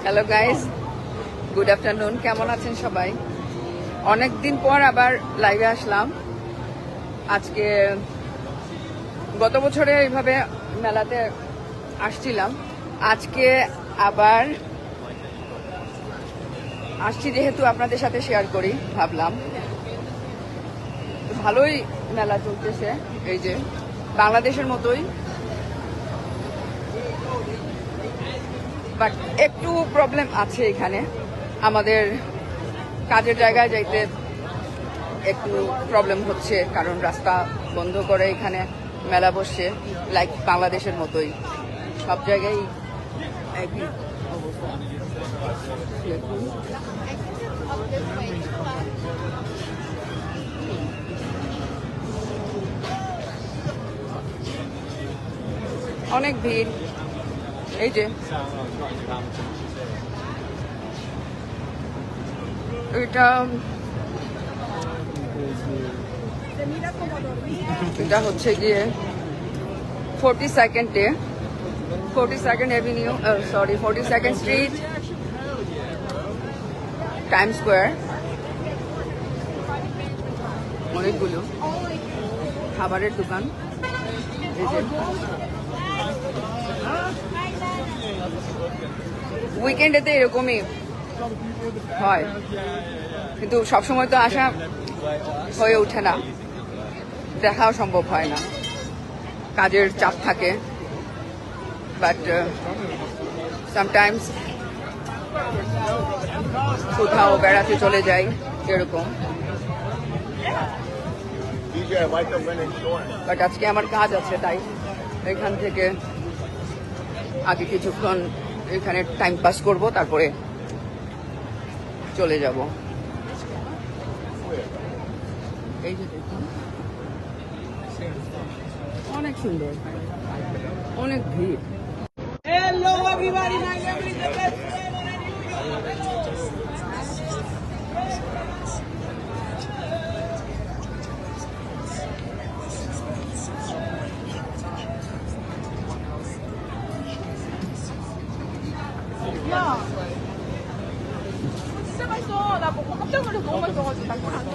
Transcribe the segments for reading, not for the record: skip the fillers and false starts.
Hello guys, good afternoon. কেমন আছেন সবাই? অনেক দিন পর আবার লাইভে আসলাম। আজকে গত বছরে এইভাবে মেলাতে আসছিলাম, আজকে আবার আসছি যেহেতু আপনাদের সাথে শেয়ার করি ভাবলাম। ভালোই মেলা চলতেছে, এই যে বাংলাদেশের মতোই, বাট একটু প্রবলেম আছে এখানে। আমাদের কাজের জায়গায় যাইতে একটু প্রবলেম হচ্ছে, কারণ রাস্তা বন্ধ করে এখানে মেলা বসছে। লাইক বাংলাদেশের মতোই সব জায়গায় একই অবস্থা। অনেক ভিড়, এই যে এটা এটা হচ্ছে গিয়ে 42nd day, 42nd Avenue, sorry 42nd street, time square. অনেকগুলো খাবারের দোকান, এই যে উইকেন্ডেতে এরকমই হয়, কিন্তু সবসময় তো আসা হয়ে ওঠে না, দেখাও সম্ভব হয় না, কাজের চাপ থাকে। বাট সামটাইমস কোথাও বেড়াতে চলে যাই এরকম। বাট আজকে আমার কাজ আছে, তাই এখান থেকে আগে কিছুক্ষণ এখানে টাইম পাস করব, তারপরে চলে যাব। এই যে দেখুন, অনেক সুন্দর, অনেক ভিড়। Hello everybody, my name is 야, 진짜 맛있어. 나 먹고 깜짝 놀라서 너무 맛있어가지고 달콤한 거.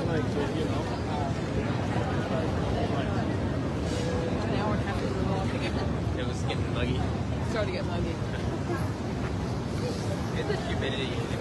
It was getting muggy. Started to get muggy. It's the humidity.